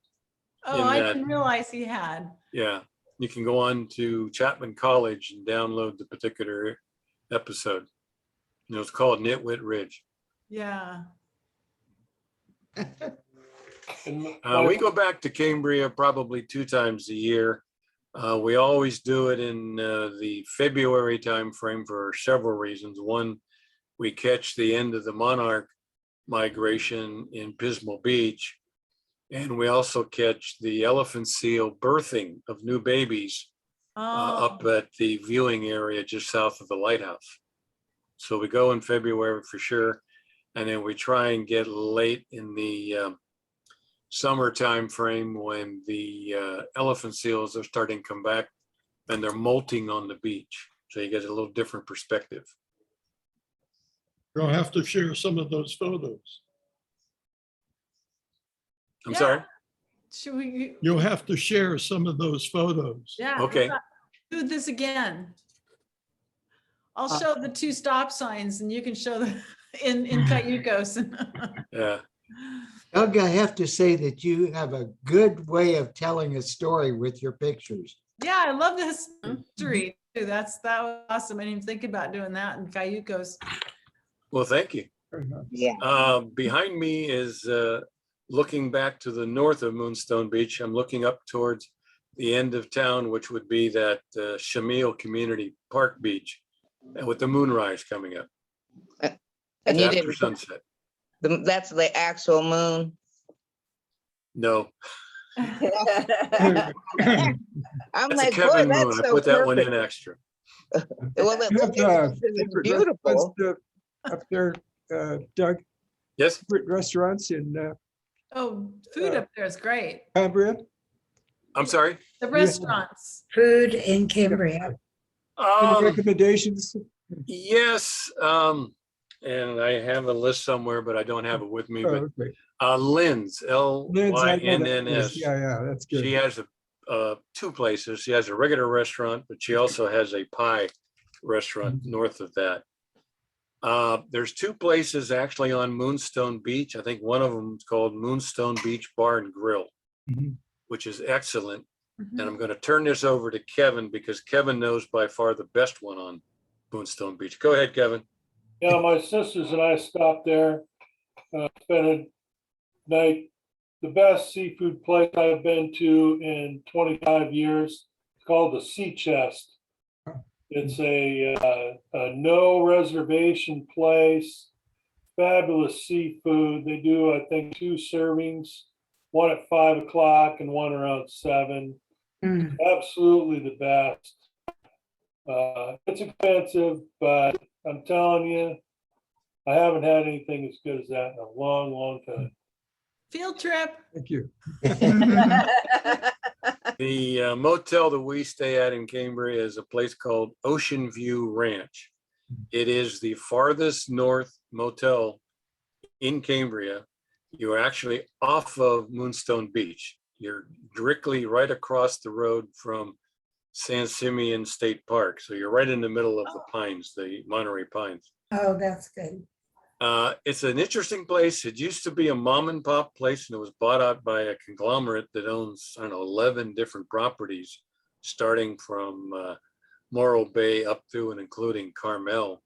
Oh, in I that. didn't realize he had. Yeah, you can go on to Chapman College and download the particular episode. You know, it's called Nitwit Ridge. Yeah. And We go back to Cambria probably 2 times a year. We always do it in the February timeframe for several reasons. One, we catch the end of the monarch migration in Pismo Beach. And we also catch the elephant seal birthing of new babies Oh, up at the viewing area just south of the lighthouse. So we go in February for sure. And then we try and get late in the summer time frame when the elephant seals are starting to come back and they're molting on the beach. So you get a little different perspective. You'll have to share some of those photos. I'm Yeah. sorry. should we, You'll have to share some of those photos. yeah. Okay. let's do this again. I'll show the 2 stop signs and you can show the in Cayucos. Yeah. Doug, I have to say that you have a good way of telling a story with your pictures. Yeah, I love the history too. That was awesome. I didn't even think about doing that in Cayucos. Well, thank you. Yeah. Behind me is looking back to the north of Moonstone Beach. I'm looking up towards the end of town, which would be that Shamil Community Park Beach, and with the moonrise coming up And you after didn't, sunset. that's the actual moon. No, I'm that's a like, boy, Kevin that's moon. I so put that one perfect. in extra. Well, it You looks have, beautiful. Up there, Doug, Yes. favorite restaurants in Oh, food up there is great. Cambria? I'm sorry. The restaurants. Food in Cambria. Any recommendations? Yes. And I have a list somewhere, but I don't have it with me. Oh, But okay. Lynn's, Lynn's, I know that place. Lyns. Yeah, that's good. She has 2 places. She has a regular restaurant, but she also has a pie restaurant north of that. There's 2 places actually on Moonstone Beach. I think one of them is called Moonstone Beach Bar and Grill, Mhm. which is excellent. Mhm. And I'm going to turn this over to Kevin because Kevin knows by far the best one on Moonstone Beach. Go ahead, Kevin. Yeah, my sisters and I stopped there, spent a night. The best seafood place I've been to in 25 years. It's called the Sea Chest. It's a no reservation place, fabulous seafood. They do, I think, 2 servings, one at 5 o'clock and one around 7. Mm. Absolutely the best. It's expensive, but I'm telling you, I haven't had anything as good as that in a long, long time. Field trip. Thank you. The motel that we stay at in Cambria is a place called Ocean View Ranch. It is the farthest north motel in Cambria. You're actually off of Moonstone Beach. You're directly right across the road from San Simeon State Park. So you're right in the middle of the pines, the Monterey Pines. Oh, that's good. It's an interesting place. It used to be a mom and pop place and it was bought out by a conglomerate that owns, I don't know, 11 different properties, starting from Morro Bay up through and including Carmel.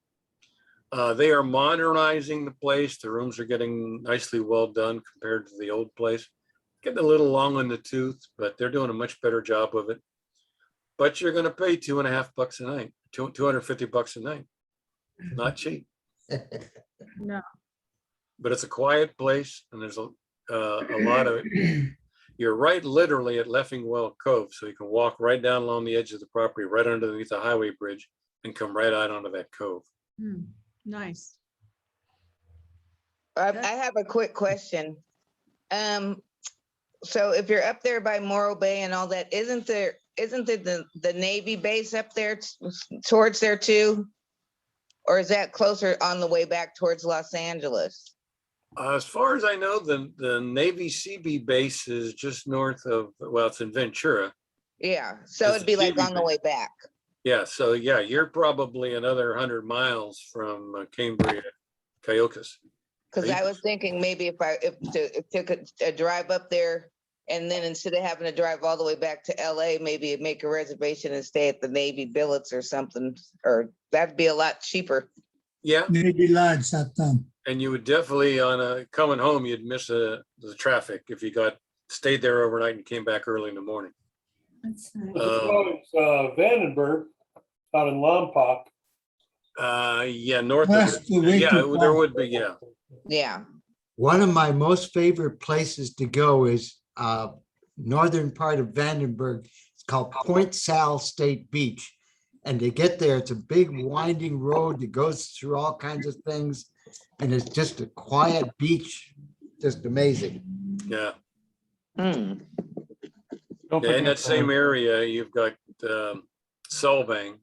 They are modernizing the place. The rooms are getting nicely well done compared to the old place. Getting a little long in the tooth, but they're doing a much better job of it. But you're going to pay $2.50 a night, $250 a night. Not cheap, No. but it's a quiet place and there's a lot of, you're right literally at Leffingwell Cove. So you can walk right down along the edge of the property, right underneath the highway bridge and come right out onto that cove. Hmm, nice. I have a quick question. So if you're up there by Morro Bay and all that, isn't there the Navy base up there towards there too? Or is that closer on the way back towards Los Angeles? As far as I know, the Navy CB base is just north of, well, it's in Ventura. Yeah, so It's it'd be the like CB on the way back. Yeah, so yeah, you're probably another 100 miles from Cambria, Cayucas. Because I was thinking maybe if took a drive up there and then instead of having to drive all the way back to LA, maybe make a reservation and stay at the Navy billets or something, or that'd be a lot cheaper. Yeah, Maybe Lodge, and you would definitely coming home, you'd miss the traffic if you stayed there overnight and came back early in the morning. That's nice. Vandenberg out in Lompoc. Yeah, north West of, of Winter yeah, there Park. would be, yeah. Yeah. One of my most favorite places to go is northern part of Vandenberg. It's called Point Sal State Beach. And to get there, it's a big winding road that goes through all kinds of things. And it's just a quiet beach, just amazing. Yeah. Hmm. Don't Yeah, in forget that same area, you've got Solvang,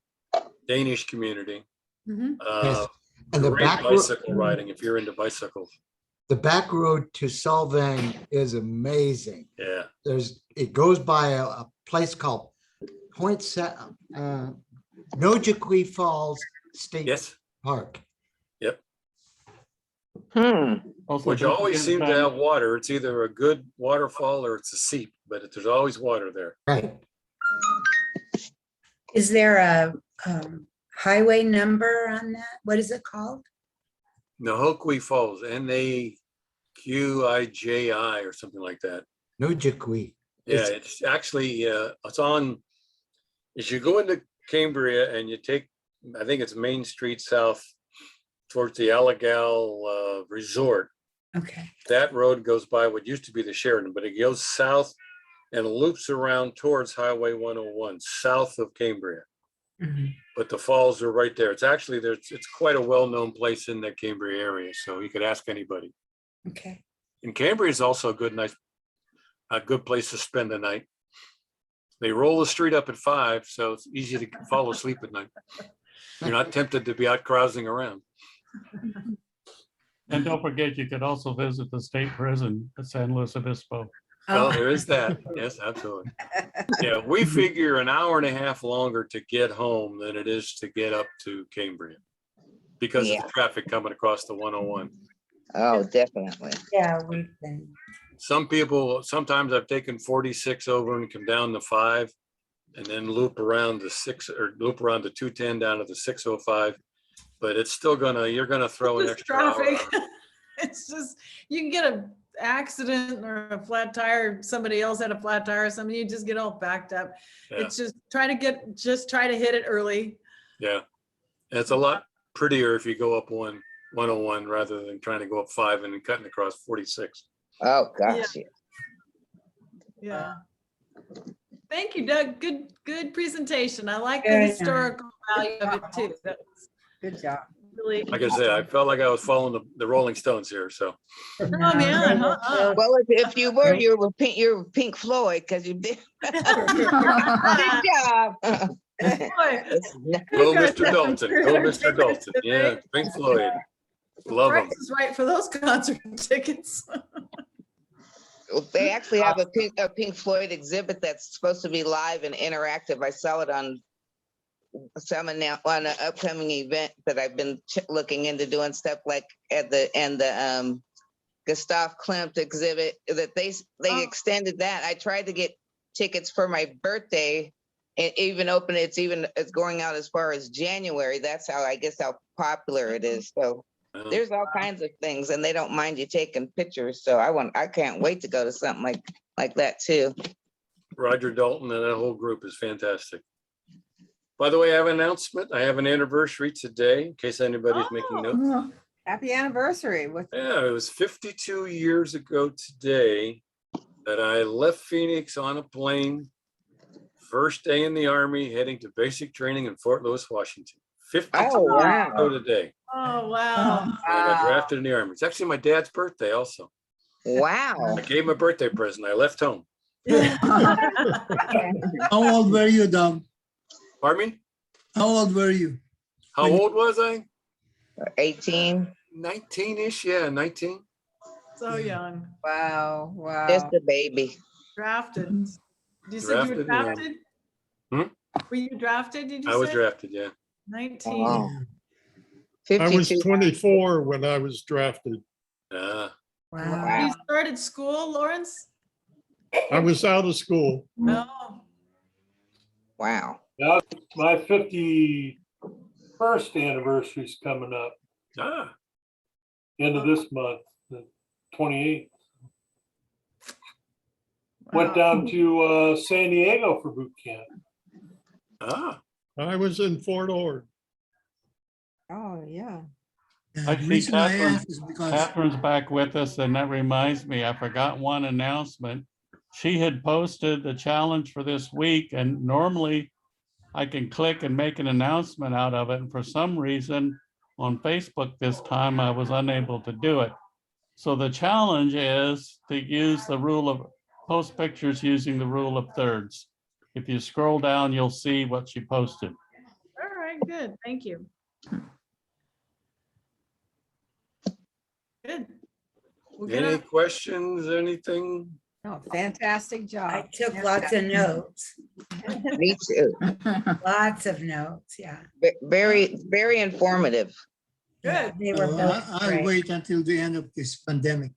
Danish community. Mhm. Uh, And the great back, bicycle riding if you're into bicycles. the back road to Solvang is amazing. Yeah. It goes by a place called Nojiquee Falls State Yes. Park. Yep. Hmm. Also, Which don't always forget seems to about- have water. It's either a good waterfall or it's a seep, but there's always water there. Right. Is there a highway number on that? What is it called? Nahokwee Falls, Naquiji or something like that. Nojiquee. Yeah, it's actually, it's on, as you go into Cambria and you take, I think it's Main Street South towards the Allegal Resort. Okay. That road goes by what used to be the Sheridan, but it goes south and loops around towards Highway 101, south of Cambria. Mhm. But the falls are right there. It's actually, it's quite a well-known place in that Cambria area, so you could ask anybody. Okay. And Cambria is also a good place to spend the night. They roll the street up at 5, so it's easy to fall asleep at night. You're not tempted to be out carousing around. And don't forget, you could also visit the state prison at San Luis Obispo. Well, Oh. there is that. Yes, absolutely. Yeah, we figure an hour and a half longer to get home than it is to get up to Cambria because of Yeah. the traffic coming across the 101. Oh, definitely. Yeah, we've been. Sometimes I've taken 46 over and come down to 5 and then loop around the 210 down to the 605. But it's still you're gonna throw an Just extra hour. traffic. It's just, you can get a accident or a flat tire, somebody else had a flat tire or something, you just get all backed up. Yeah. It's just try to hit it early. Yeah. And it's a lot prettier if you go up 101 rather than trying to go up 5 and then cutting across 46. Oh, gosh. Yeah. Yeah. Thank you, Doug. Good presentation. I like the Very historical value of it too. That was Good job. really. Like I said, I felt like I was following the Rolling Stones here. So Oh, man. Well, if you were, you were Pink Floyd because you did. Good job. Boy, go Mr. Dalton, go Mr. Dalton. Yeah, Pink Floyd. Love them. Price is right for those concert tickets. They actually have a Pink Floyd exhibit that's supposed to be live and interactive. I saw it on an upcoming event that I've been looking into doing stuff like at the Gustav Klimt exhibit that they extended that. I tried to get tickets for my birthday and it's going out as far as January. That's how how popular it is. So there's all kinds of things and they don't mind you taking pictures. So I can't wait to go to something like that too. Roger Dalton and that whole group is fantastic. By the way, I have an announcement. I have an anniversary today, in case anybody's making notes. Oh, Happy anniversary with, Yeah, it was 52 years ago today that I left Phoenix on a plane. First day in the Army, heading to basic training in Fort Lewis, Washington. 52 Oh, years wow. ago today. Oh, wow. And I got drafted in the Army. It's actually my dad's birthday also. Wow. I gave him a birthday present. I left home. How old were you, Dom? Pardon me? How old were you? How old was I? 18, 19-ish, yeah, 19. So young. wow, wow. just a baby. Drafted. You said you were Drafted, yeah. drafted? Hmm? Were you drafted, did you say? I was drafted, yeah. 19. Wow. I was 52. 24 when I was drafted. You wow. Wow. started school, Lawrence? I was out of school. No. Wow. Now, my 51st anniversary is coming up, Ah, end of this month, the 28th. Went Wow. down to San Diego for boot camp. ah. I was in Fort Ord. Oh, yeah. Yeah, I the see reason I Catherine- asked is because Catherine's back with us, and that reminds me, I forgot one announcement. She had posted the challenge for this week, and normally I can click and make an announcement out of it, and for some reason on Facebook this time, I was unable to do it. So the challenge is to use the rule of, post pictures using the rule of thirds. If you scroll down, you'll see what she posted. All right, good. Thank you. Good. We'll get Any on- questions, anything? Oh, fantastic I job. took lots of notes, Me too. lots of notes, yeah. Very, very informative. Good. They were both I'll great. wait until the end of this pandemic.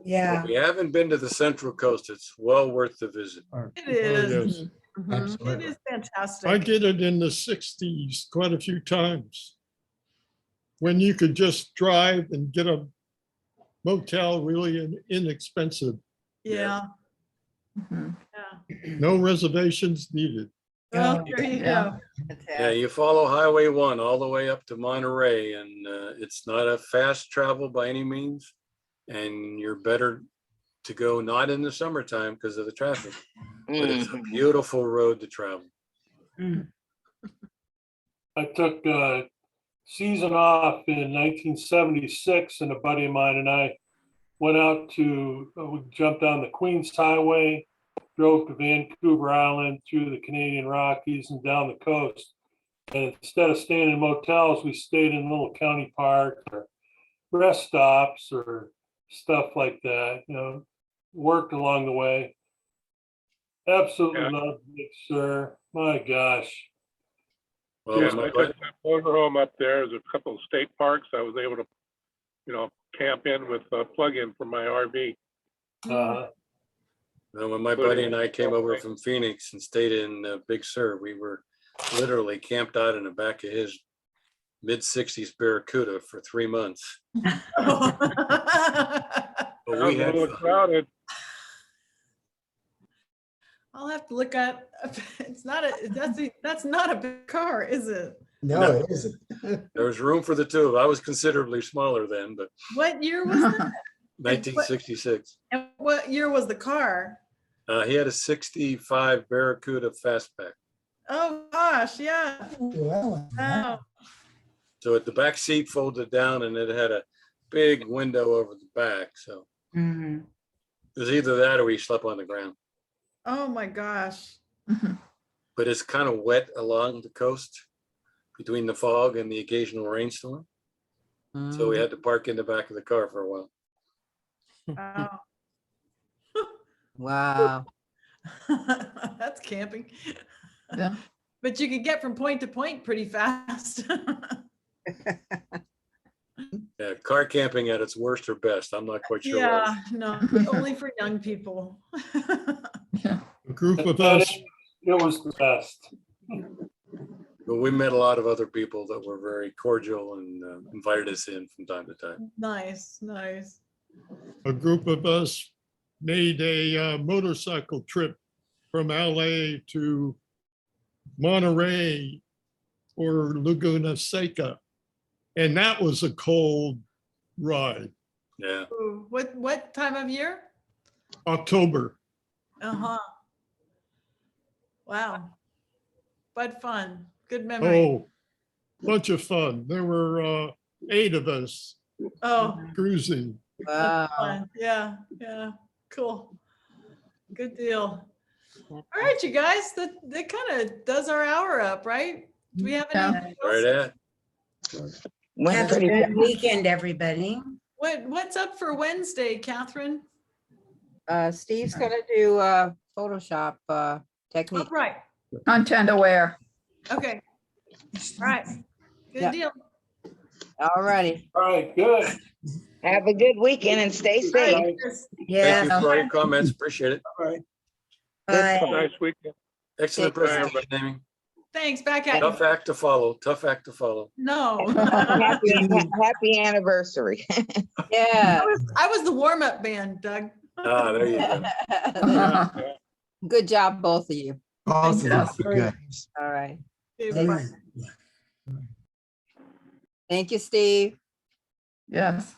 Yeah. If you haven't been to the Central Coast, it's well worth the visit. It is. Oh, yes. It Absolutely. is fantastic. I did it in the 60s quite a few times. When you could just drive and get a motel really inexpensive, Yeah. Mhm. Yeah. no reservations needed. Well, Oh, there you yeah. go. Yeah, you follow Highway 1 all the way up to Monterey, and it's not a fast travel by any means. And you're better to go not in the summertime because of the traffic, but it's a Mhm. beautiful road to travel. I took season off in 1976, and a buddy of mine and I went out to, we jumped on the Queens Highway, drove to Vancouver Island, through the Canadian Rockies and down the coast. And instead of staying in motels, we stayed in little county parks or rest stops or stuff like that, you know, worked along the way. Absolutely Yeah. loved it, sir. My gosh. Well, Yeah, when my I bud- took my motorhome up there. There's a couple of state parks. I was able to, camp in with a plug-in for my RV. when my buddy and I came over from Phoenix and stayed in Big Sur, we were literally camped out in the back of his mid-60s Barracuda for 3 months. But we Sounds a had little fun. crowded. I'll have to look at, it's not that's not a big car, is it? No, it isn't. There was room for the two. of us. I was considerably smaller then, but What year was that? 1966. And what year was the car? He had a 65 Barracuda Fastback. Oh, gosh, yeah. Well, Wow. So at the back seat folded down and it had a big window over the back. So Mhm. it was either that or we slept on the ground. Oh, my gosh. But it's kind of wet along the coast between the fog and the occasional rainstorm. So we had to park in the back of the car for a while. Wow. Wow. That's camping. Yeah. But you could get from point to point pretty fast. Yeah, car camping at its worst or best. I'm not quite sure. Yeah, no, only for young people. A group of us, It was the best. But we met a lot of other people that were very cordial and invited us in from time to time. Nice, nice. a group of us made a motorcycle trip from LA to Monterey or Laguna Seca. And that was a cold ride, Yeah. Ooh, what time of year? October. Uh-huh. Wow. But fun. Good memory. Oh, bunch of fun. There were 8 of us Oh, cruising. Wow. fun. Yeah, yeah. Cool. Good deal. All right, you guys, that kind of does our hour up, right? Do we have any? Right at. Went Have a pretty good weekend, everybody. What's up for Wednesday, Catherine? Steve's gonna do Photoshop Oh, technique. right. Content aware. Okay. All right. Good Yeah. deal. All righty. All right, good. Have a good weekend and stay All safe. right, Thank you Yeah, for all your comments. Appreciate it. All right. bye. Nice weekend. Excellent Take care. presentation, Amy. Thanks. Back at you. Tough act to follow. Tough act to follow. No. Happy anniversary. Yeah. I was the warm-up band, Doug. Ah, there you go. Good job, both of you. Both of Yes. you, good. All right. Okay, All bye. right. Thank you, Steve. Yes.